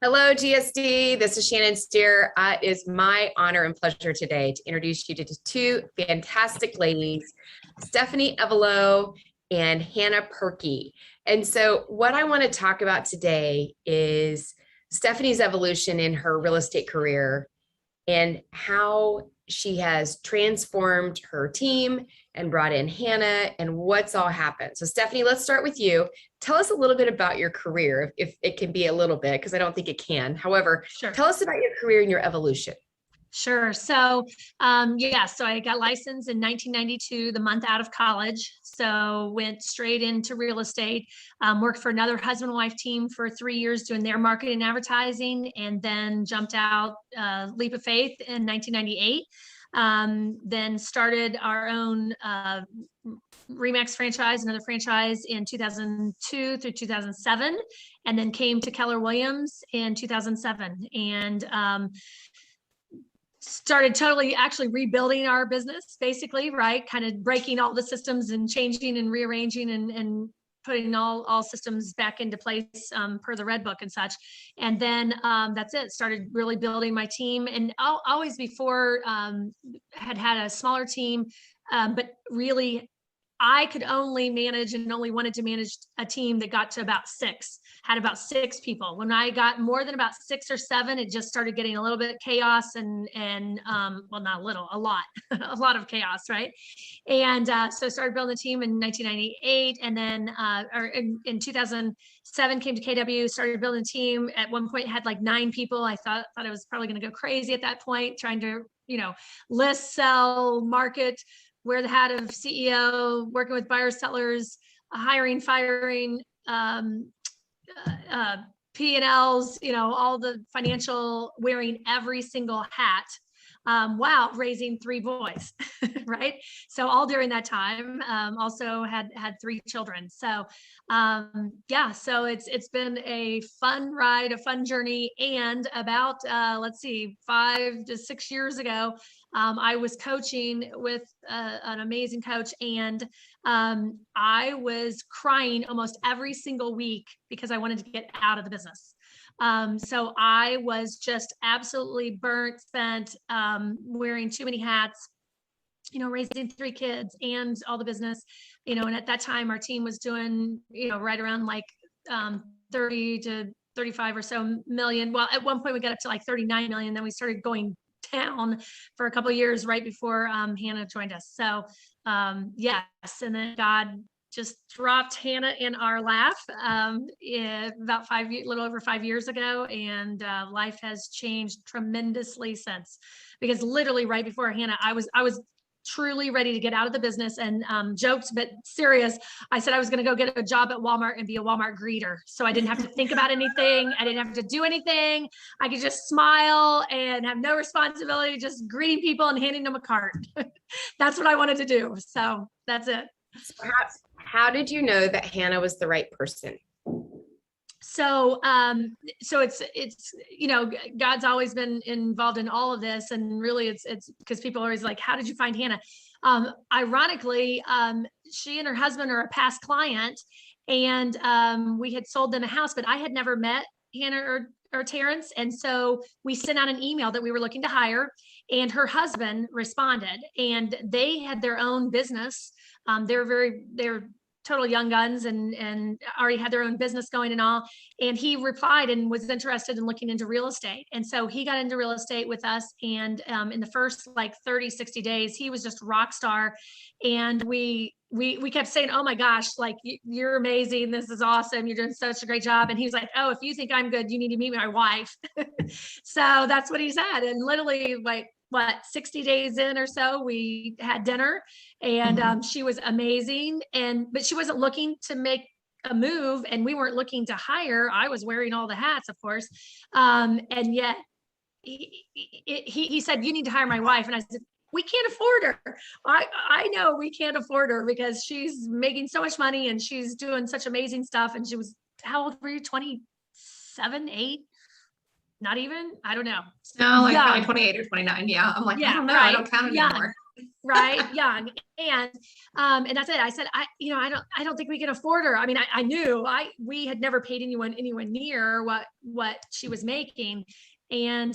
Hello, GSD. This is Shannon Steer. It is my honor and pleasure today to introduce you to two fantastic ladies, Stephanie Evelo and Hannah Perkey. And so, what I want to talk about today is Stephanie's evolution in her real estate career and how she has transformed her team and brought in Hannah and what's all happened. So, Stephanie, let's start with you. Tell us a little bit about your career, if it can be a little bit, because I don't think it can. However, Sure. tell us about your career and your evolution. Sure. So, so I got licensed in 1992, the month out of college. So went straight into real estate, worked for another husband and wife team for 3 years doing their marketing and advertising, and then jumped out, leap of faith in 1998. Then started our own Remax franchise, another franchise in 2002 through 2007, and then came to Keller Williams in 2007. And started totally actually rebuilding our business, basically, right? Kind of breaking all the systems and changing and rearranging and putting all systems back into place per the Red Book and such. And then that's it. Started really building my team. And always before had a smaller team, but really I could only manage and only wanted to manage a team that got to had about six people. When I got more than about 6 or 7, it just started getting a little bit of chaos and well, not a little, a lot, a lot of chaos, right? And so I started building the team in 1998, and then in 2007 came to KW, started building a team. At one point had like 9 people. I thought I was probably going to go crazy at that point, trying to, list, sell, market, wear the hat of CEO, working with buyers, sellers, hiring, firing, P&Ls, all the financial, wearing every single hat, while raising 3 boys, right? So all during that time, also had 3 children. So so it's been a fun ride, a fun journey. And about 5 to 6 years ago, I was coaching with an amazing coach, and I was crying almost every single week because I wanted to get out of the business. So I was just absolutely burnt, spent, wearing too many hats, raising 3 kids and all the business, and at that time our team was doing, right around like 30 to 35 or so million. Well, at one point we got up to like 39 million. Then we started going down for a couple of years right before Hannah joined us. So yes, and then God just dropped Hannah in our lap about little over 5 years ago, and life has changed tremendously since. Because literally right before Hannah, I was truly ready to get out of the business, and joked but serious. I said I was going to go get a job at Walmart and be a Walmart greeter, so I didn't have to think about anything. I didn't have to do anything. I could just smile and have no responsibility, just greeting people and handing them a cart. That's what I wanted to do. So that's it. How did you know that Hannah was the right person? So it's God's always been involved in all of this, and really it's because people are always like, how did you find Hannah? Ironically, she and her husband are a past client, and we had sold them a house, but I had never met Hannah or Terrence, and so we sent out an email that we were looking to hire, and her husband responded, and they had their own business. They're total young guns and already had their own business going and all. And he replied and was interested in looking into real estate. And so he got into real estate with us. And in the first like 30, 60 days, he was just rock star. And we kept saying, oh my gosh, like you're amazing. This is awesome. You're doing such a great job. And he was like, oh, if you think I'm good, you need to meet my wife. So that's what he said. And literally 60 days in or so, we had dinner, and she was amazing. But she wasn't looking to make a move, and we weren't looking to hire. I was wearing all the hats, of course. And yet he said, you need to hire my wife. And I said, we can't afford her. I know we can't afford her because she's making so much money and she's doing such amazing stuff. And she was, how old were you? 27, 8? Not even, I don't know. No, like probably 28 or 29. Yeah. I'm like, I don't know. Right. I don't count it anymore. right? Young. And that's it. I said, I don't think we can afford her. I mean, I knew we had never paid anyone anywhere near what she was making. And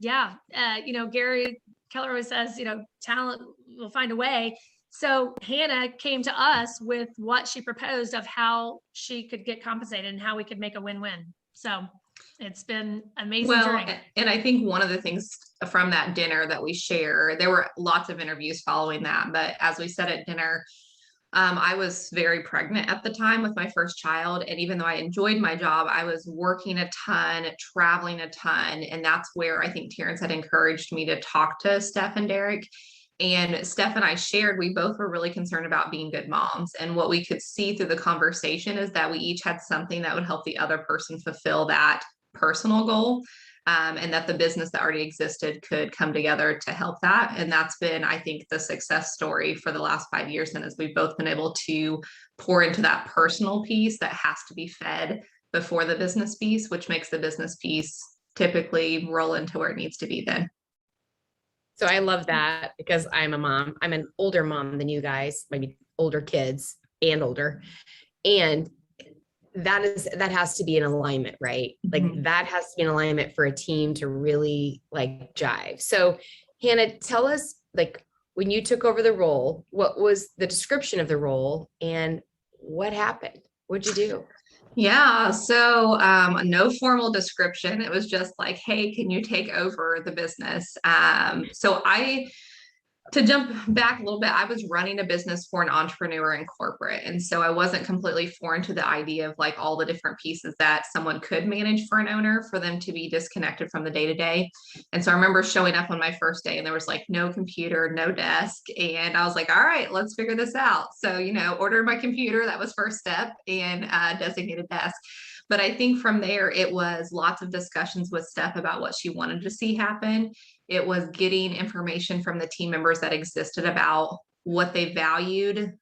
Gary Keller always says, talent will find a way. So Hannah came to us with what she proposed of how she could get compensated and how we could make a win-win. So it's been amazing journey. And I think one of the things from that dinner that we share, there were lots of interviews following that, but as we said at dinner, I was very pregnant at the time with my first child. And even though I enjoyed my job, I was working a ton, traveling a ton. And that's where I think Terrence had encouraged me to talk to Steph and Derek. And Steph and I shared, we both were really concerned about being good moms. And what we could see through the conversation is that we each had something that would help the other person fulfill that personal goal. And that the business that already existed could come together to help that. And that's been, I think, the success story for the last 5 years. And as we've both been able to pour into that personal piece that has to be fed before the business piece, which makes the business piece typically roll into where it needs to be then. So I love that because I'm a mom. I'm an older mom than you guys, maybe older kids and older. And that has to be in alignment, right? Like that has to be in alignment for a team to really like jive. So Hannah, tell us, like, when you took over the role, what was the description of the role and what happened? What'd you do? Yeah, so no formal description. It was just like, hey, can you take over the business? To jump back a little bit, I was running a business for an entrepreneur in corporate. And so I wasn't completely foreign to the idea of like all the different pieces that someone could manage for an owner for them to be disconnected from the day to day. And so I remember showing up on my first day and there was like no computer, no desk. And I was like, all right, let's figure this out. So, ordered my computer, that was first step, and designated desk. But I think from there, it was lots of discussions with Steph about what she wanted to see happen. It was getting information from the team members that existed about what they valued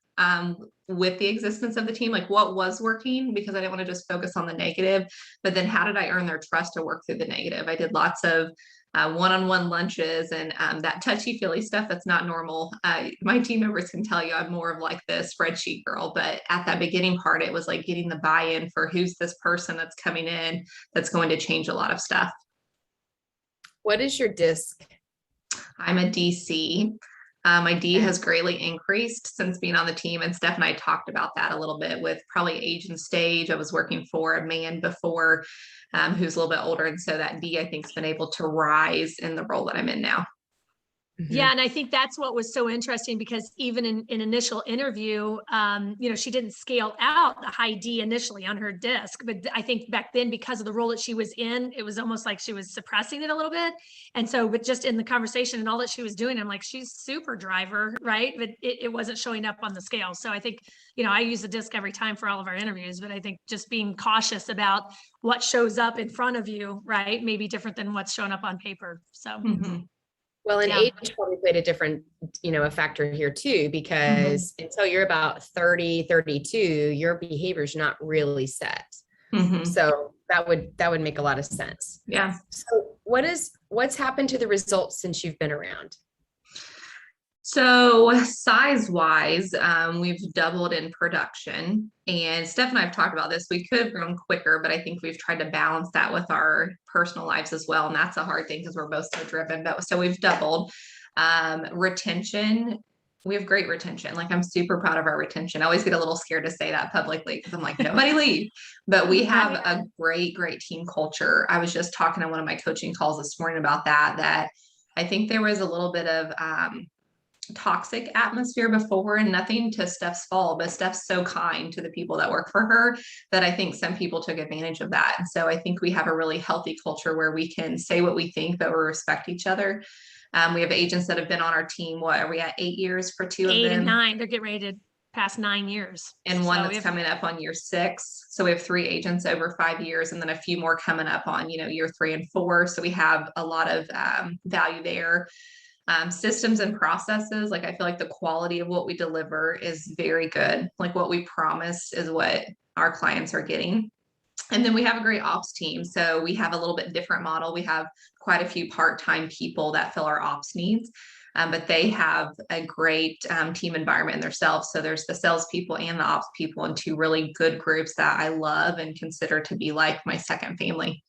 with the existence of the team, like what was working, because I didn't want to just focus on the negative, but then how did I earn their trust to work through the negative? I did lots of one-on-one lunches and that touchy-feely stuff that's not normal. My team members can tell you I'm more of like the spreadsheet girl, but at that beginning part, it was like getting the buy-in for who's this person that's coming in that's going to change a lot of stuff. What is your disc? I'm a DC. My D has greatly increased since being on the team, and Steph and I talked about that a little bit with probably age and stage. I was working for a man before who's a little bit older, and so that D, I think, has been able to rise in the role that I'm in now. Yeah. And I think that's what was so interesting, because even in initial interview, she didn't scale out the high D initially on her disc, but I think back then, because of the role that she was in, it was almost like she was suppressing it a little bit. And so, but just in the conversation and all that she was doing, I'm like, she's super driver, right? But it wasn't showing up on the scale. So I think, I use the disc every time for all of our interviews, but I think just being cautious about what shows up in front of you, right, may be different than what's showing up on paper. So. Well, and age probably played a different, a factor here too, because until you're about 30, 32, your behavior is not really set. So that would make a lot of sense. Yeah. So what's happened to the results since you've been around? So size-wise, we've doubled in production, and Steph and I have talked about this. We could have grown quicker, but I think we've tried to balance that with our personal lives as well. And that's a hard thing because we're both so driven, but so we've doubled. Retention, we have great retention. Like, I'm super proud of our retention. I always get a little scared to say that publicly because I'm like, nobody leave, but we have a great team culture. I was just talking on one of my coaching calls this morning about that I think there was a little bit of, toxic atmosphere before, and nothing to Steph's fault, but Steph's so kind to the people that work for her that I think some people took advantage of that. And so I think we have a really healthy culture where we can say what we think, but we respect each other. We have agents that have been on our team. What are we at? 8 years for two of them? 8 and 9. They're getting ready to pass 9 years. And one that's coming up on year 6. So we have 3 agents over 5 years, and then a few more coming up on, year 3 and 4. So we have a lot of value there. Systems and processes, like, I feel like the quality of what we deliver is very good. Like, what we promise is what our clients are getting. And then we have a great ops team. So we have a little bit different model. We have quite a few part-time people that fill our ops needs. but they have a great team environment in themselves. So there's the salespeople and the ops people, and two really good groups that I love and consider to be like my second family.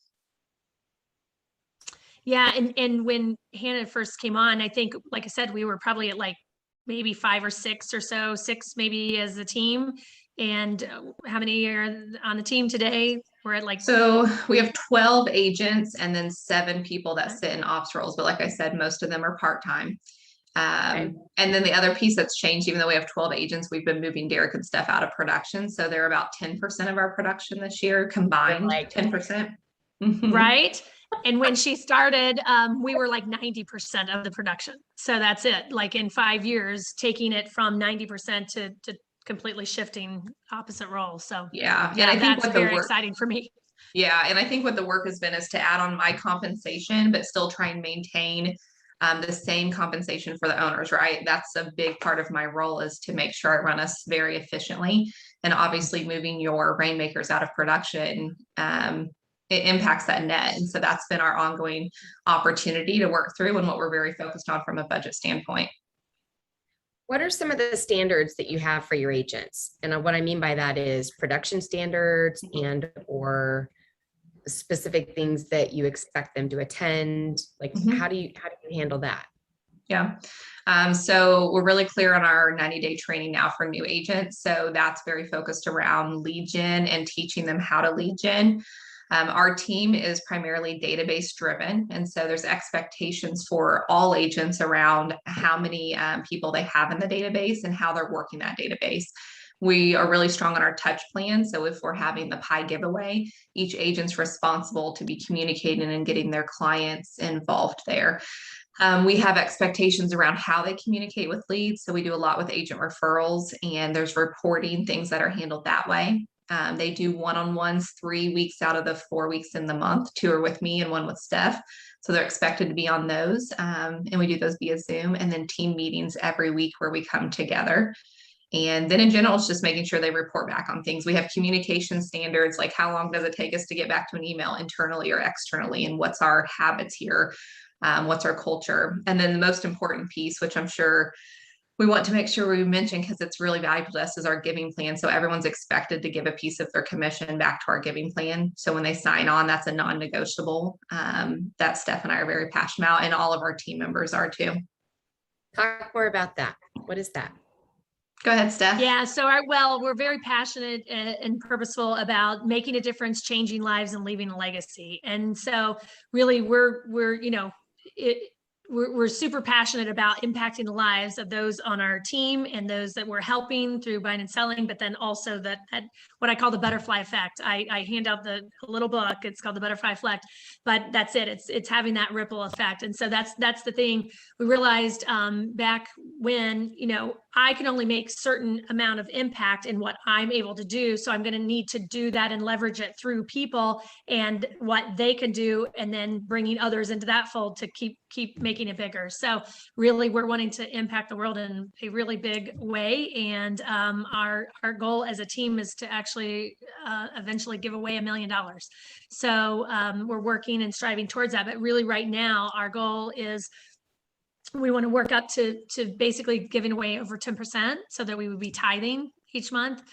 Yeah. And when Hannah first came on, I think, like I said, we were probably at like maybe 5 or 6 or so, 6 maybe as a team. And how many are on the team today? We're at like. So we have 12 agents and then 7 people that sit in ops roles. But like I said, most of them are part-time. Okay. And then the other piece that's changed, even though we have 12 agents, we've been moving Derek and Steph out of production. So they're about 10% of our production this year combined, like 10%. Right. And when she started, we were like 90% of the production. So that's it. Like in 5 years, taking it from 90% to completely shifting opposite roles. So yeah. yeah, And I think that's very exciting for me. Yeah. And I think what the work has been is to add on my compensation, but still try and maintain the same compensation for the owners, right? That's a big part of my role, is to make sure I run us very efficiently. And obviously moving your rainmakers out of production, it impacts that net. And so that's been our ongoing opportunity to work through, and what we're very focused on from a budget standpoint. What are some of the standards that you have for your agents? And what I mean by that is production standards and or specific things that you expect them to attend. Like, how do you handle that? Yeah. So we're really clear on our 90-day training now for new agents. So that's very focused around lead gen and teaching them how to lead gen. Our team is primarily database driven. And so there's expectations for all agents around how many people they have in the database and how they're working that database. We are really strong on our touch plan. So if we're having the pie giveaway, each agent's responsible to be communicating and getting their clients involved there. We have expectations around how they communicate with leads. So we do a lot with agent referrals, and there's reporting things that are handled that way. They do one-on-ones 3 weeks out of the 4 weeks in the month. 2 are with me and 1 with Steph. So they're expected to be on those. And we do those via Zoom, and then team meetings every week where we come together. And then in general, it's just making sure they report back on things. We have communication standards, like how long does it take us to get back to an email internally or externally, and what's our habits here, what's our culture. And then the most important piece, which I'm sure we want to make sure we mention because it's really valuable to us, is our giving plan. So everyone's expected to give a piece of their commission back to our giving plan. So when they sign on, that's a non-negotiable that Steph and I are very passionate about, and all of our team members are too. Talk more about that. What is that? Go ahead, Steph. Yeah. So we're very passionate and purposeful about making a difference, changing lives, and leaving a legacy. And so really we're super passionate about impacting the lives of those on our team and those that we're helping through buying and selling, but then also that what I call the butterfly effect. I hand out a little book. It's called the Butterfly Effect, but that's it. It's having that ripple effect. And so that's the thing we realized back when, I can only make certain amount of impact in what I'm able to do. So I'm going to need to do that and leverage it through people and what they can do, and then bringing others into that fold to keep making it bigger. So really, we're wanting to impact the world in a really big way. And our goal as a team is to actually eventually give away $1 million. So we're working and striving towards that. But really right now, our goal is we want to work up to basically giving away over 10% so that we would be tithing each month.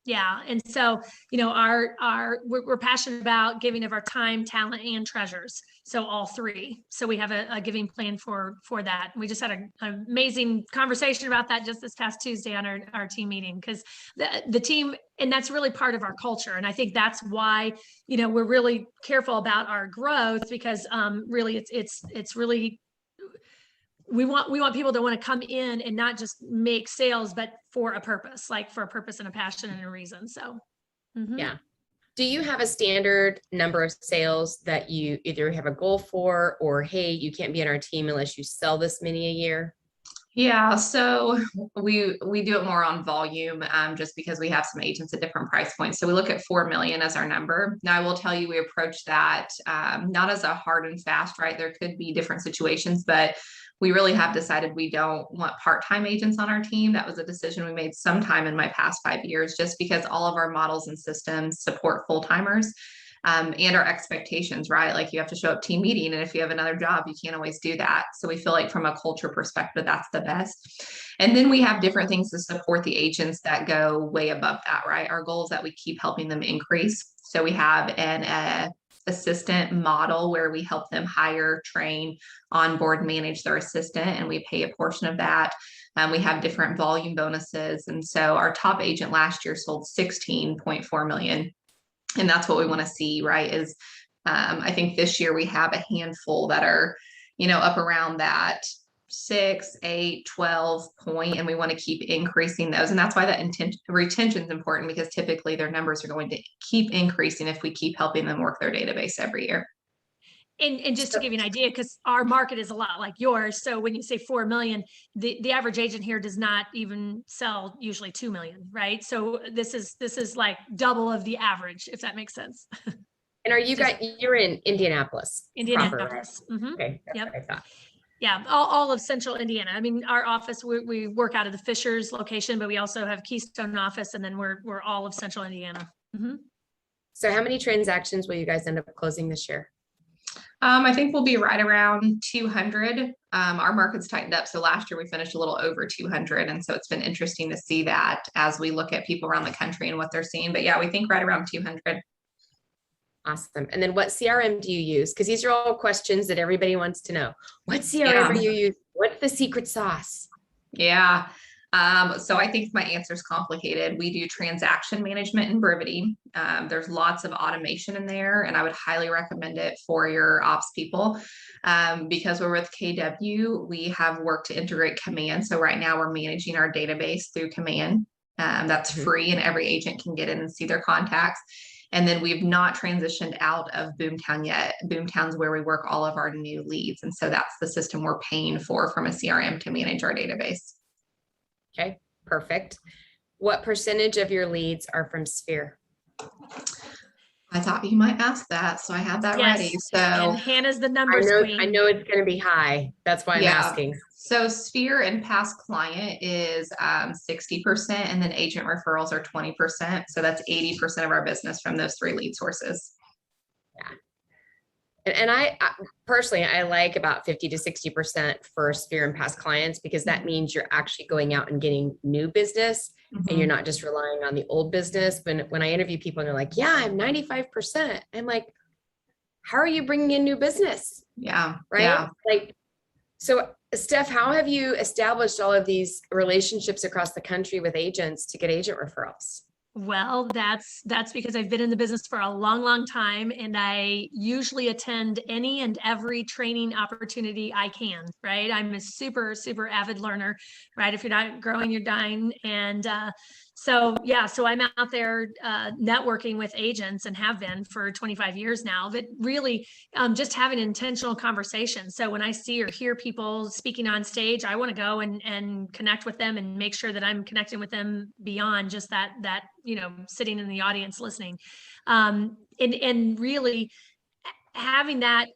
Yeah. And so, we're passionate about giving of our time, talent, and treasures. So all 3. So we have a giving plan for that. We just had an amazing conversation about that just this past Tuesday on our team meeting, because the team, and that's really part of our culture. And I think that's why, we're really careful about our growth, because really it's really, we want people to want to come in and not just make sales, but for a purpose, and a passion and a reason. So, yeah. Do you have a standard number of sales that you either have a goal for, or, hey, you can't be on our team unless you sell this many a year? Yeah, so we do it more on volume, just because we have some agents at different price points. So we look at 4 million as our number. Now I will tell you, we approach that not as a hard and fast, right? There could be different situations, but we really have decided we don't want part-time agents on our team. That was a decision we made sometime in my past 5 years, just because all of our models and systems support full-timers. and our expectations, right? Like you have to show up team meeting, and if you have another job, you can't always do that. So we feel like from a culture perspective, that's the best. And then we have different things to support the agents that go way above that, right? Our goal is that we keep helping them increase. So we have an assistant model where we help them hire, train, onboard, manage their assistant, and we pay a portion of that. We have different volume bonuses. And so our top agent last year sold 16.4 million. And that's what we want to see, right? Is I think this year we have a handful that are, up around that 6, 8, 12 point, and we want to keep increasing those. And that's why that retention is important, because typically their numbers are going to keep increasing if we keep helping them work their database every year. And just to give you an idea, because our market is a lot like yours. So when you say 4 million, the average agent here does not even sell usually 2 million, right? So this is like double of the average, if that makes sense. And are you guys, you're in Indianapolis? Indianapolis. Proper, right? Mm-hmm. Okay. That's Yep. what I thought. Yeah, all of central Indiana. I mean, our office, we work out of the Fishers location, but we also have Keystone office, and then we're all of central Indiana. Mm-hmm. So how many transactions will you guys end up closing this year? I think we'll be right around 200. Our market's tightened up. So last year we finished a little over 200. And so it's been interesting to see that as we look at people around the country and what they're seeing. But yeah, we think right around 200. Awesome. And then what CRM do you use? Because these are all questions that everybody wants to know. What CRM are you using? What's the secret sauce? Yeah. So I think my answer is complicated. We do transaction management and Brevity. There's lots of automation in there, and I would highly recommend it for your ops people. Because we're with KW, we have worked to integrate Command. So right now we're managing our database through Command. That's free, and every agent can get in and see their contacts. And then we've not transitioned out of Boomtown yet. Boomtown's where we work all of our new leads. And so that's the system we're paying for from a CRM to manage our database. Okay, perfect. What percentage of your leads are from Sphere? I thought you might ask that, so I have that ready. So and Hannah's the numbers queen. I know it's going to be high. That's why I'm asking. So Sphere and past client is 60%, and then agent referrals are 20%. So that's 80% of our business from those 3 lead sources. Yeah. And I personally, I like about 50 to 60% for Sphere and past clients, because that means you're actually going out and getting new business, and you're not just relying on the old business. When I interview people and they're like, yeah, I'm 95%. I'm like, how are you bringing in new business? Yeah. Right. Yeah. Like, so Steph, how have you established all of these relationships across the country with agents to get agent referrals? Well, that's because I've been in the business for a long, long time, and I usually attend any and every training opportunity I can, right? I'm a super, super avid learner, right? If you're not growing, you're dying. And so I'm out there networking with agents, and have been for 25 years now, but really just having intentional conversations. So when I see or hear people speaking on stage, I want to go and connect with them and make sure that I'm connecting with them beyond just that sitting in the audience listening, and really having that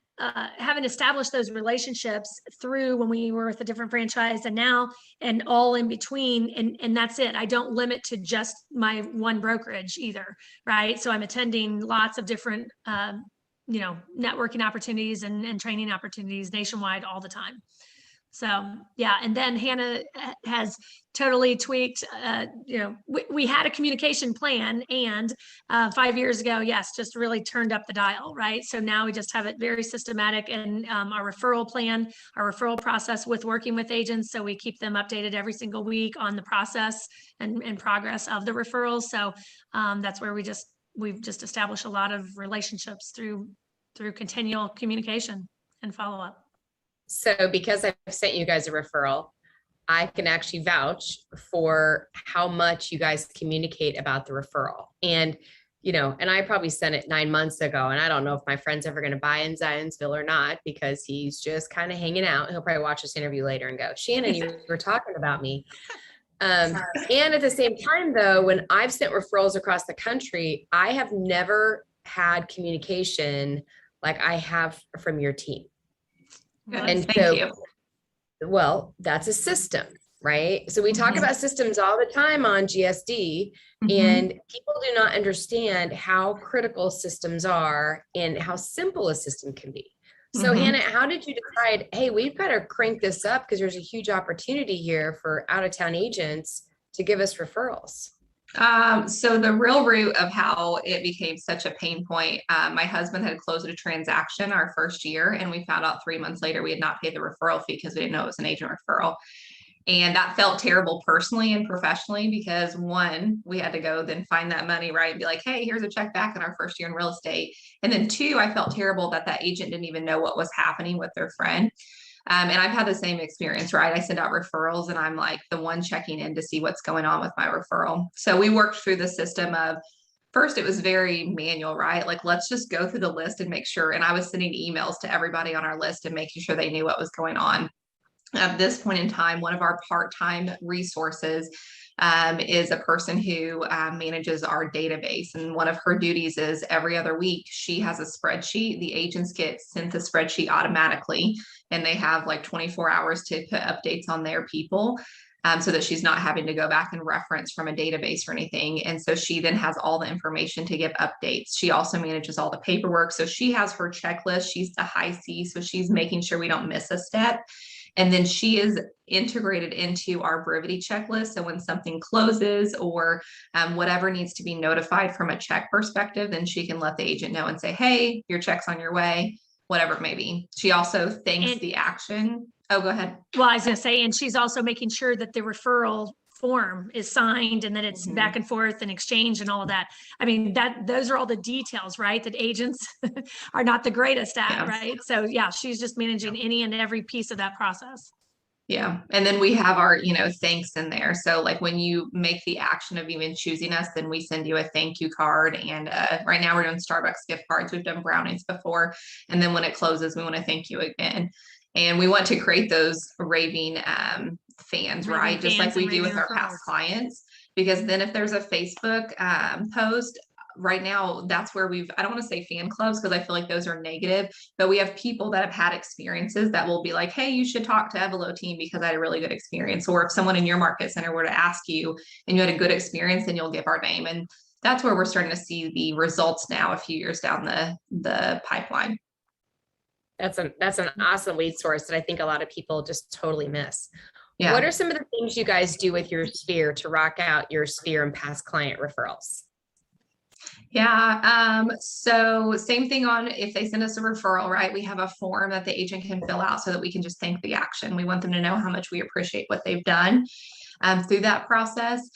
having established those relationships through when we were with a different franchise and now, and all in between. And that's it. I don't limit to just my one brokerage either. Right. So I'm attending lots of different, networking opportunities and training opportunities nationwide all the time. So, yeah. And then Hannah has totally tweaked, we had a communication plan, and 5 years ago, yes, just really turned up the dial, right? So now we just have it very systematic, and our referral plan, our referral process with working with agents. So we keep them updated every single week on the process and progress of the referrals. So that's where we've just established a lot of relationships through continual communication and follow-up. So because I've sent you guys a referral, I can actually vouch for how much you guys communicate about the referral. And, and I probably sent it 9 months ago, and I don't know if my friend's ever going to buy in Zionsville or not, because he's just kind of hanging out. He'll probably watch this interview later and go, Shannon, you were talking about me. And at the same time, though, when I've sent referrals across the country, I have never had communication like I have from your team. Good. And Thank you. Well, that's a system. right? So we talk about systems all the time on GSD, and people do not understand how critical systems are and how simple a system can be. So Hannah, how did you decide, hey, we've got to crank this up because there's a huge opportunity here for out-of-town agents to give us referrals? So the real root of how it became such a pain point, my husband had closed a transaction our first year, and we found out 3 months later we had not paid the referral fee because we didn't know it was an agent referral. And that felt terrible personally and professionally because one, we had to go then find that money, right? And be like, hey, here's a check back in our first year in real estate. And then two, I felt terrible that that agent didn't even know what was happening with their friend. And I've had the same experience, right? I send out referrals and I'm like the one checking in to see what's going on with my referral. So we worked through the system of, first, it was very manual, right? Like, let's just go through the list and make sure. And I was sending emails to everybody on our list and making sure they knew what was going on. At this point in time, one of our part-time resources is a person who manages our database. And one of her duties is every other week, she has a spreadsheet. The agents get sent the spreadsheet automatically, and they have like 24 hours to put updates on their people. So that she's not having to go back and reference from a database or anything. And so she then has all the information to give updates. She also manages all the paperwork. So she has her checklist. She's the high C. So she's making sure we don't miss a step. And then she is integrated into our brevity checklist. So when something closes or whatever needs to be notified from a check perspective, then she can let the agent know and say, hey, your check's on your way, whatever it may be. She also thanks the action. Oh, go ahead. Well, I was going to say, and she's also making sure that the referral form is signed and that it's back and forth and exchange and all of that. I mean, those are all the details, right? That agents are not the greatest at, right? So yeah, she's just managing any and every piece of that process. Yeah. And then we have our, thanks in there. So like when you make the action of even choosing us, then we send you a thank you card. And right now we're doing Starbucks gift cards. We've done brownies before. And then when it closes, we want to thank you again. And we want to create those raving fans, right? Just like we do with our past clients, because then if there's a Facebook post right now, that's where I don't want to say fan clubs because I feel like those are negative, but we have people that have had experiences that will be like, hey, you should talk to Evelo Team because I had a really good experience. Or if someone in your market center were to ask you and you had a good experience, then you'll give our name. And that's where we're starting to see the results now a few years down the pipeline. That's an awesome lead source that I think a lot of people just totally miss. Yeah. What are some of the things you guys do with your sphere to rock out your sphere and past client referrals? Yeah. So same thing on if they send us a referral, right? We have a form that the agent can fill out so that we can just thank the action. We want them to know how much we appreciate what they've done through that process.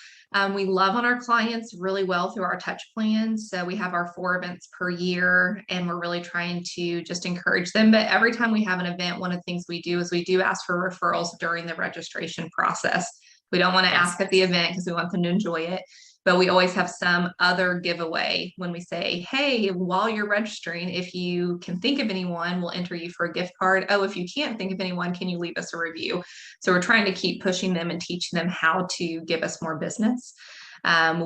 We love on our clients really well through our touch plans. So we have our 4 events per year and we're really trying to just encourage them. But every time we have an event, one of the things we do is we do ask for referrals during the registration process. We don't want to ask at the event because we want them to enjoy it. But we always have some other giveaway when we say, hey, while you're registering, if you can think of anyone, we'll enter you for a gift card. Oh, if you can't think of anyone, can you leave us a review? So we're trying to keep pushing them and teaching them how to give us more business.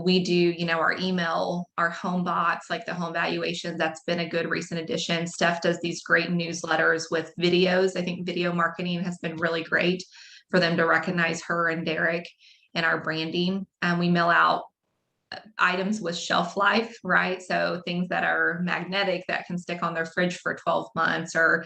We do, our email, our home bots, like the home valuations. That's been a good recent addition. Steph does these great newsletters with videos. I think video marketing has been really great for them to recognize her and Derek and our branding. We mail out items with shelf life, right? So things that are magnetic that can stick on their fridge for 12 months, or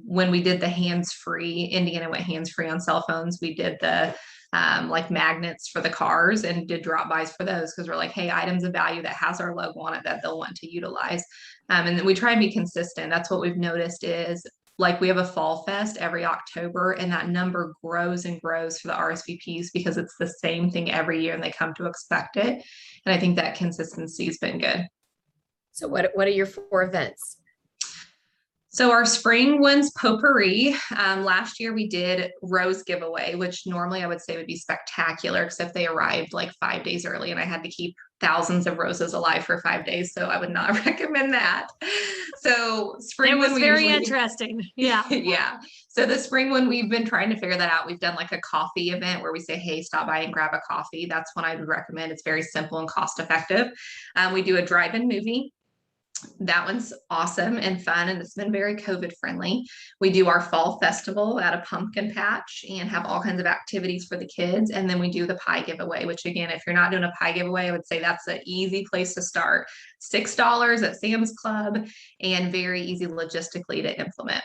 when we did the hands-free, Indiana went hands-free on cell phones, we did the like magnets for the cars and did drop-bys for those because we're like, hey, items of value that has our logo on it that they'll want to utilize. And then we try and be consistent. That's what we've noticed is like we have a fall fest every October and that number grows and grows for the RSVPs because it's the same thing every year and they come to expect it. And I think that consistency has been good. So what are your 4 events? So our spring one's potpourri. Last year we did rose giveaway, which normally I would say would be spectacular, except they arrived like 5 days early and I had to keep thousands of roses alive for 5 days. So I would not recommend that. So spring it was one very interesting. Yeah. Yeah. So the spring one, we've been trying to figure that out. We've done like a coffee event where we say, hey, stop by and grab a coffee. That's one I would recommend. It's very simple and cost effective. We do a drive-in movie. That one's awesome and fun, and it's been very COVID friendly. We do our fall festival at a pumpkin patch and have all kinds of activities for the kids. And then we do the pie giveaway, which again, if you're not doing a pie giveaway, I would say that's an easy place to start. $6 at Sam's Club and very easy logistically to implement.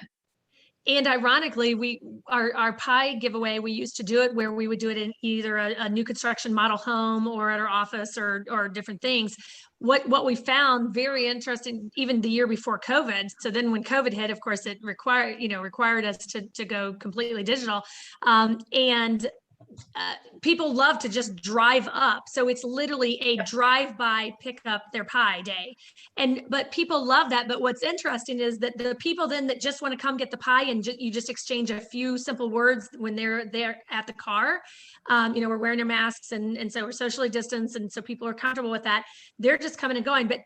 And ironically, our pie giveaway, we used to do it where we would do it in either a new construction model home or at our office or different things. What we found very interesting, even the year before COVID. So then when COVID hit, of course, it required us to go completely digital. And people love to just drive up. So it's literally a drive-by pick up their pie day. But people love that. But what's interesting is that the people then that just want to come get the pie and you just exchange a few simple words when they're there at the car, we're wearing their masks and so we're socially distanced. And so people are comfortable with that. They're just coming and going. But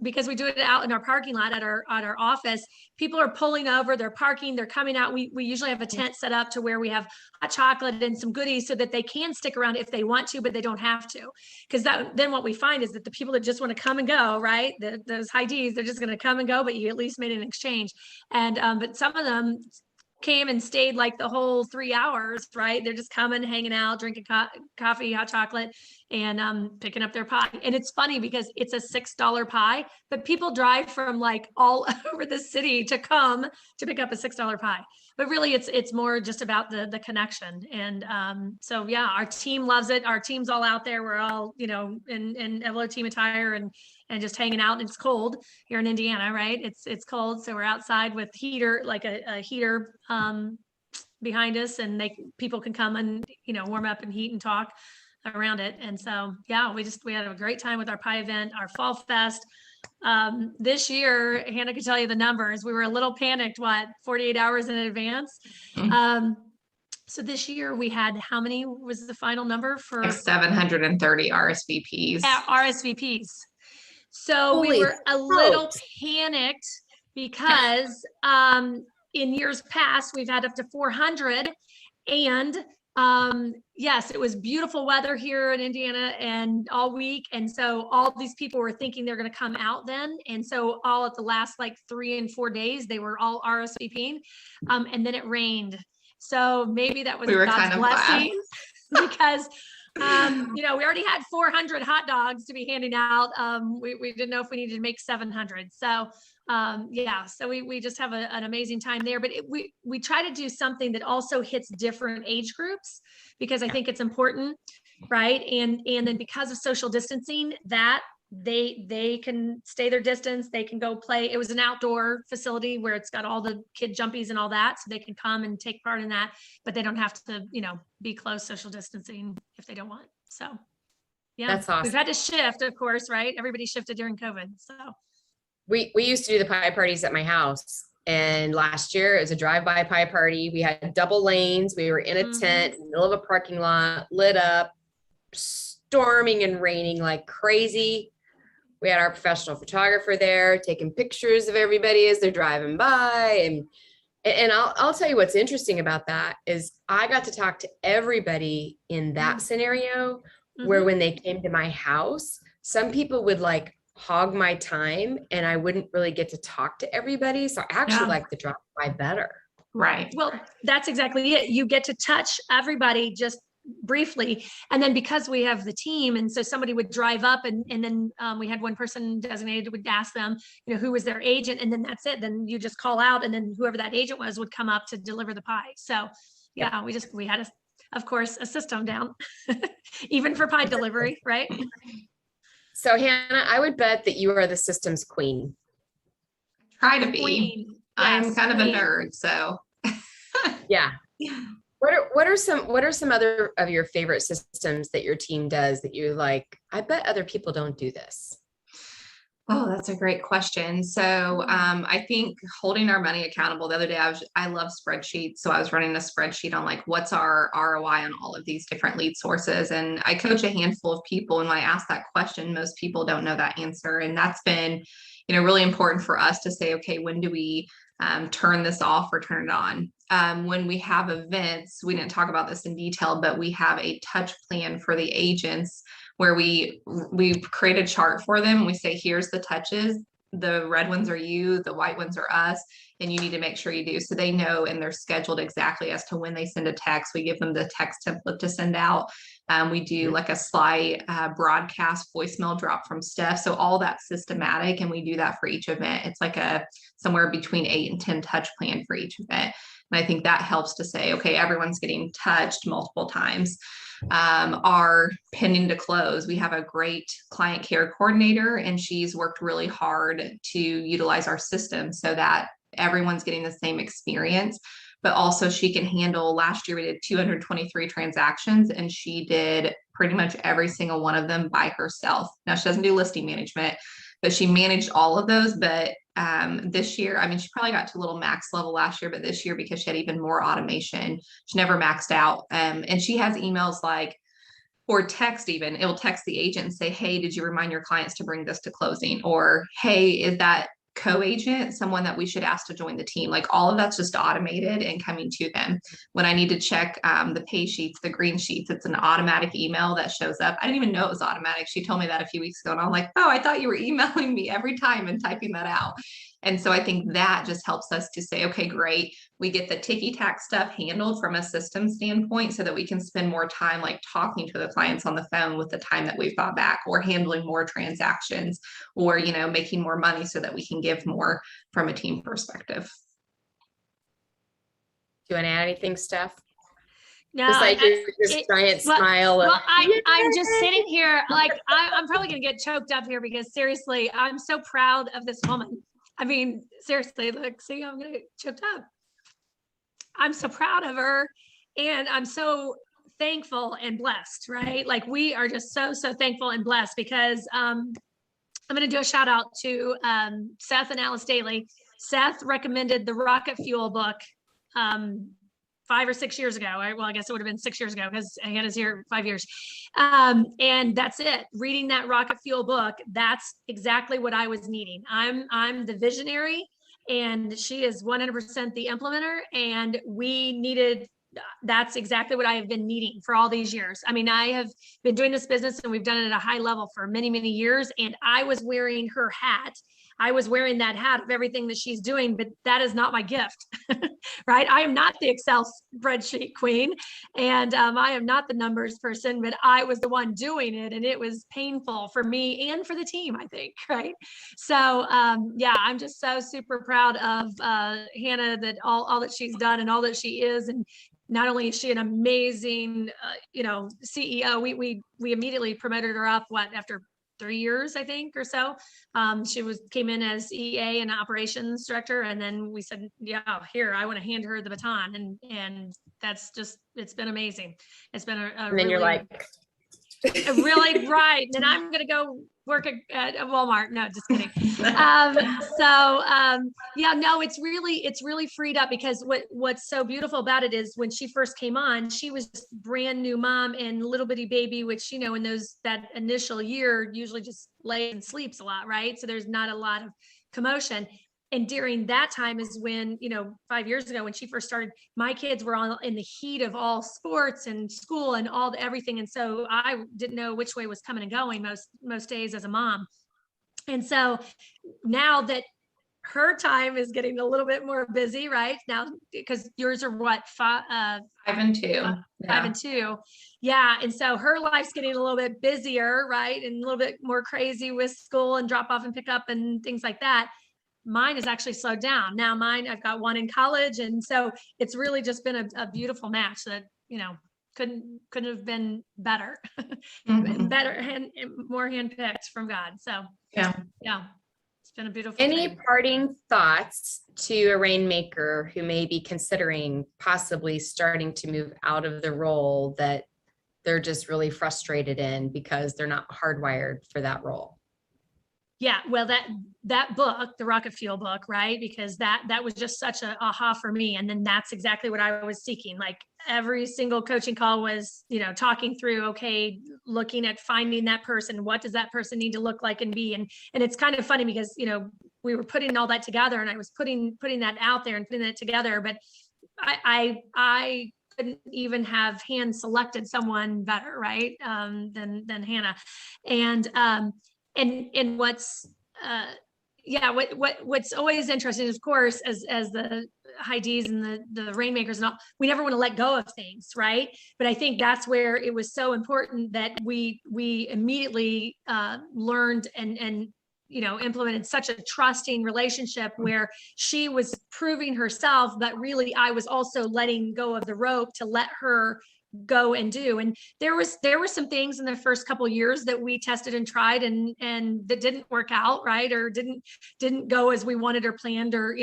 because we do it out in our parking lot at our office, people are pulling over, they're parking, they're coming out. We usually have a tent set up to where we have hot chocolate and some goodies so that they can stick around if they want to, but they don't have to. Because then what we find is that the people that just want to come and go, right? Those high Ds, they're just going to come and go, but you at least made an exchange. And but some of them came and stayed like the whole 3 hours, right? They're just coming, hanging out, drinking coffee, hot chocolate, and picking up their pie. And it's funny because it's a $6 pie, but people drive from like all over the city to come to pick up a $6 pie. But really it's more just about the connection. And so yeah, our team loves it. Our team's all out there. We're all, in Evelo Team attire and just hanging out. It's cold here in Indiana, right? It's cold. So we're outside with heater, like a heater behind us, and people can come and, warm up and heat and talk around it. And so, yeah, we had a great time with our pie event, our fall fest. This year, Hannah could tell you the numbers. We were a little panicked, 48 hours in advance. So this year we had, how many was the final number for? Like 730 RSVPs. RSVPs. So we were a little panicked because in years past, we've had up to 400. And yes, it was beautiful weather here in Indiana and all week. And so all these people were thinking they're going to come out then. And so all at the last like 3 and 4 days, they were all RSVPing. And then it rained. So maybe that was God's blessing because we already had 400 hot dogs to be handing out. We didn't know if we needed to make 700. So so we just have an amazing time there, but we try to do something that also hits different age groups because I think it's important, right? And then because of social distancing, that they can stay their distance, they can go play. It was an outdoor facility where it's got all the kid jumpies and all that, so they can come and take part in that, but they don't have to, be close social distancing if they don't want. So yeah, that's awesome. We've had to shift, of course, right? Everybody shifted during COVID. So we used to do the pie parties at my house. And last year it was a drive-by pie party. We had double lanes. We were in a tent in the middle of a parking lot, lit up, storming and raining like crazy. We had our professional photographer there taking pictures of everybody as they're driving by. And I'll tell you what's interesting about that is I got to talk to everybody in that scenario where when they came to my house, some people would like hog my time and I wouldn't really get to talk to everybody. So I actually like the drive by better. Right. Well, that's exactly it. You get to touch everybody just briefly. And then because we have the team, and so somebody would drive up and then we had one person designated, would ask them, who was their agent. And then that's it. Then you just call out and then whoever that agent was would come up to deliver the pie. So yeah, we had of course, a system down even for pie delivery. Right. So Hannah, I would bet that you are the systems queen. Try to be. Queen. I'm yes, kind of a nerd, so. Yeah. What are some other of your favorite systems that your team does that you like? I bet other people don't do this. Oh, that's a great question. So I think holding our money accountable. The other day, I love spreadsheets. So I was running a spreadsheet on like, what's our ROI on all of these different lead sources. And I coach a handful of people. And when I ask that question, most people don't know that answer. And that's been, really important for us to say, okay, when do we turn this off or turn it on? When we have events, we didn't talk about this in detail, but we have a touch plan for the agents where we create a chart for them. And we say, here's the touches the red ones are you, the white ones are us, and you need to make sure you do. So they know, and they're scheduled exactly as to when they send a text. We give them the text template to send out. We do like a slight broadcast voicemail drop from Steph. So all that's systematic, and we do that for each event. It's like a somewhere between 8 and 10 touch plan for each event. And I think that helps to say, okay, everyone's getting touched multiple times. Our pending to close, we have a great client care coordinator, and she's worked really hard to utilize our system so that everyone's getting the same experience. But also she can handle, last year we did 223 transactions, and she did pretty much every single one of them by herself. Now she doesn't do listing management, but she managed all of those. But this year, I mean, she probably got to a little max level last year, but this year, because she had even more automation, she never maxed out. And she has emails like, or text even, it'll text the agent and say, hey, did you remind your clients to bring this to closing? Or, hey, is that co-agent someone that we should ask to join the team? Like all of that's just automated and coming to them. When I need to check the pay sheets, the green sheets, it's an automatic email that shows up. I didn't even know it was automatic. She told me that a few weeks ago, and I'm like, oh, I thought you were emailing me every time and typing that out. And so I think that just helps us to say, okay, great. We get the ticky-tack stuff handled from a system standpoint so that we can spend more time like talking to the clients on the phone with the time that we've got back, or handling more transactions, or, you know, making more money so that we can give more from a team perspective. Do you want to add anything, Steph? No, Just like this giant smile. Well, I'm just sitting here, like, I'm probably going to get choked up here because seriously, I'm so proud of this woman. I mean, seriously, look, see, I'm going to get choked up. I'm so proud of her, and I'm so thankful and blessed, right? Like we are just so thankful and blessed because I'm going to do a shout out to Seth and Alice Daly. Seth recommended the Rocket Fuel book 5 or 6 years ago. Well, I guess it would have been 6 years ago because Hannah's here 5 years. And that's it. Reading that Rocket Fuel book, that's exactly what I was needing. I'm the visionary, and she is 100% the implementer. And we needed, that's exactly what I have been needing for all these years. I mean, I have been doing this business, and we've done it at a high level for many, many years. And I was wearing her hat. I was wearing that hat of everything that she's doing, but that is not my gift, right? I am not the Excel spreadsheet queen, and I am not the numbers person, but I was the one doing it, and it was painful for me and for the team, I think, right? So yeah, I'm just so super proud of Hannah, that all that she's done and all that she is. And not only is she an amazing, you know, CEO, we immediately promoted her up, after 3 years, I think, or so. She came in as EA and operations director. And then we said, yeah, here, I want to hand her the baton. And that's just, it's been amazing. It's been a And then you're like, really right. And I'm going to go work at Walmart. No, just kidding. Yeah, no, it's really freed up, because what's so beautiful about it is when she first came on, she was just brand new mom and little bitty baby, which, you know, in that initial year usually just lays and sleeps a lot, right? So there's not a lot of commotion. And during that time is when, you know, 5 years ago, when she first started, my kids were all in the heat of all sports and school and everything. And so I didn't know which way was coming and going most days as a mom. And so now that her time is getting a little bit more busy right now, because yours are what, 5 and 2. 5 and 2. Yeah. And so her life's getting a little bit busier, right? And a little bit more crazy with school and drop off and pick up and things like that. Mine is actually slowed down. Now I've got one in college. And so it's really just been a beautiful match that, you know, couldn't have been better, better and more handpicked from God. So yeah, it's been a beautiful Any thing. parting thoughts to a rainmaker who may be considering possibly starting to move out of the role that they're just really frustrated in because they're not hardwired for that role? Yeah, well, that book, the Rocket Fuel book, right? Because that was just such a aha for me. And then that's exactly what I was seeking. Like every single coaching call was, you know, talking through, okay, looking at finding that person. What does that person need to look like and be? And it's kind of funny because, you know, we were putting all that together, and I was putting that out there and putting that together, but I couldn't even have hand selected someone better, right? Than Hannah. And what's yeah, what's always interesting, of course, as the high Ds and the rainmakers and all, we never want to let go of things, right? But I think that's where it was so important that we immediately learned and implemented such a trusting relationship where she was proving herself, but really I was also letting go of the rope to let her go and do. And there were some things in the first couple of years that we tested and tried and that didn't work out, right, or didn't go as we wanted or planned, or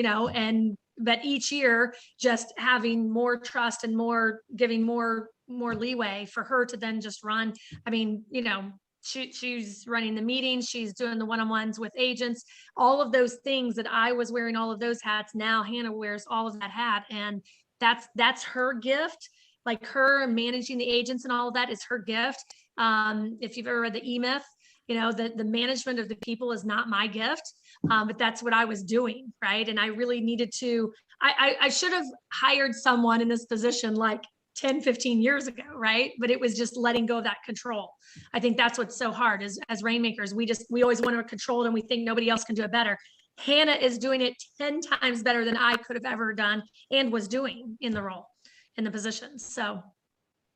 but each year just having more trust and giving more leeway for her to then just run. I mean, she's running the meetings, she's doing the one-on-ones with agents, all of those things that I was wearing all of those hats. Now Hannah wears all of that hat, and that's her gift. Like, her managing the agents and all of that is her gift. If you've ever read the E-Myth, the management of the people is not my gift, but that's what I was doing, right? And I really needed to, I should have hired someone in this position like 10, 15 years ago, right? But it was just letting go of that control. I think that's what's so hard is, as rainmakers, we always want to control it and we think nobody else can do it better. Hannah is doing it 10 times better than I could have ever done and was doing in the role, in the position. So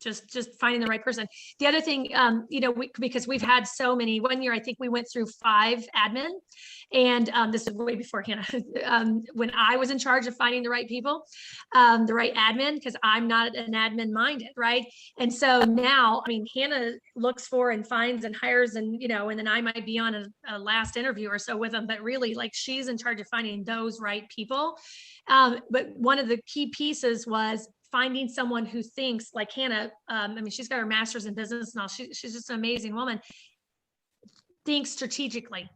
just finding the right person. The other thing, because we've had so many, one year, I think we went through 5 admin, and this is way before Hannah, when I was in charge of finding the right people, the right admin, because I'm not an admin minded, right? And so now, I mean, Hannah looks for and finds and hires and then I might be on a last interview or so with them, but really, like, she's in charge of finding those right people. But one of the key pieces was finding someone who thinks like Hannah. I mean, she's got her master's in business and all. She's just an amazing woman. Thinks strategically,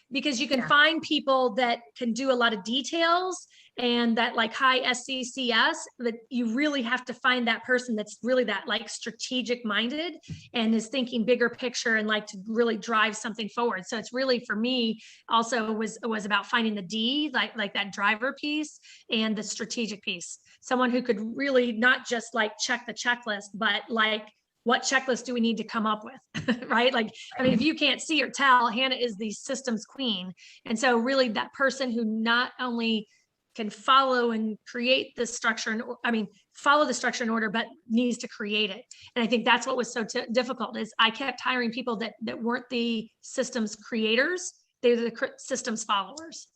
because you can find people that can do a lot of details and that like high SCCS, but you really have to find that person that's really that like strategic minded and is thinking bigger picture and like to really drive something forward. So it's really, for me, also was about finding the D, like that driver piece and the strategic piece. Someone who could really not just like check the checklist, but like, what checklist do we need to come up with, right? Like, I mean, if you can't see or tell, Hannah is the systems queen. And so really that person who not only can follow and create the structure, and follow the structure and order, but needs to create it. And I think that's what was so difficult is I kept hiring people that weren't the systems creators. They're the systems followers.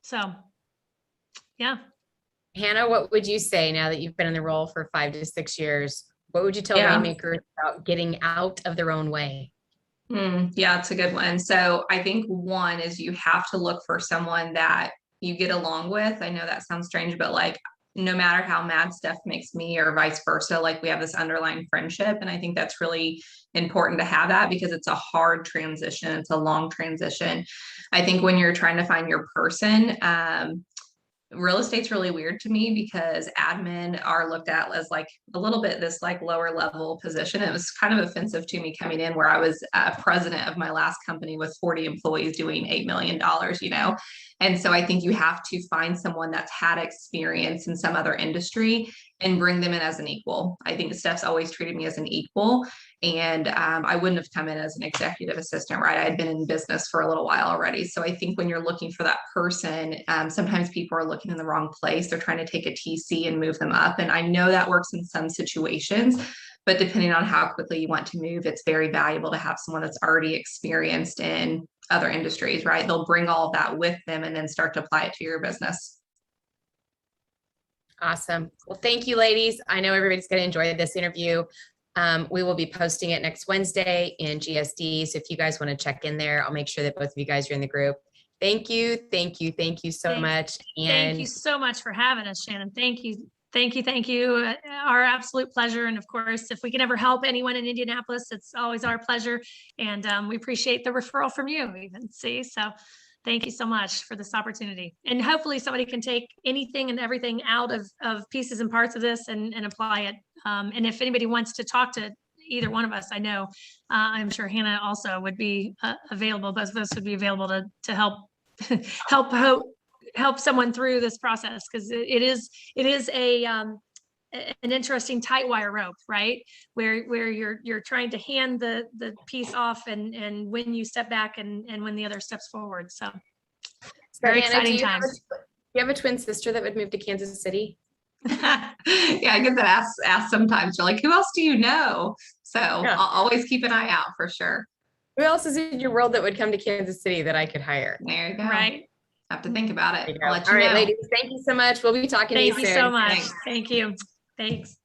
So, yeah. Hannah, what would you say now that you've been in the role for 5 to 6 years? What would you tell rainmakers about getting out of their own way? Yeah, it's a good one. So I think one is you have to look for someone that you get along with. I know that sounds strange, but like, no matter how mad Steph makes me or vice versa, like we have this underlying friendship. And I think that's really important to have that because it's a hard transition. It's a long transition. I think when you're trying to find your person, real estate's really weird to me because admin are looked at as like a little bit this like lower level position. It was kind of offensive to me coming in where I was president of my last company with 40 employees doing $8 million, And so I think you have to find someone that's had experience in some other industry and bring them in as an equal. I think Steph's always treated me as an equal. And I wouldn't have come in as an executive assistant, right? I had been in business for a little while already. So I think when you're looking for that person, sometimes people are looking in the wrong place. They're trying to take a TC and move them up. And I know that works in some situations, but depending on how quickly you want to move, it's very valuable to have someone that's already experienced in other industries, right? They'll bring all of that with them and then start to apply it to your business. Awesome. Well, thank you, ladies. I know everybody's going to enjoy this interview. We will be posting it next Wednesday in GSD. So if you guys want to check in there, I'll make sure that both of you guys are in the group. Thank you. Thank you. Thank you so much. And thank you so much for having us, Shannon. Thank you. Thank you. Thank you. Our absolute pleasure. And of course, if we can ever help anyone in Indianapolis, it's always our pleasure. And we appreciate the referral from you even. So thank you so much for this opportunity. And hopefully somebody can take anything and everything out of pieces and parts of this and apply it. And if anybody wants to talk to either one of us, I know, I'm sure Hannah also would be available. Both of us would be available to help help someone through this process, because it is an interesting tight wire rope, right? Where you're trying to hand the piece off and when you step back and when the other steps forward. So Very Hannah, exciting do you have times. do you have a twin sister that would move to Kansas City? Yeah, I get that asked sometimes. You're like, who else do you know? So Yeah. I'll always keep an eye out for sure. Who else is in your world that would come to Kansas City that I could hire? There you go. Right. Have to think about There it. you go. I'll let you All right, know. ladies, thank you so much. We'll be talking to you Thank soon. you so much. Thanks. Thank you. Thanks.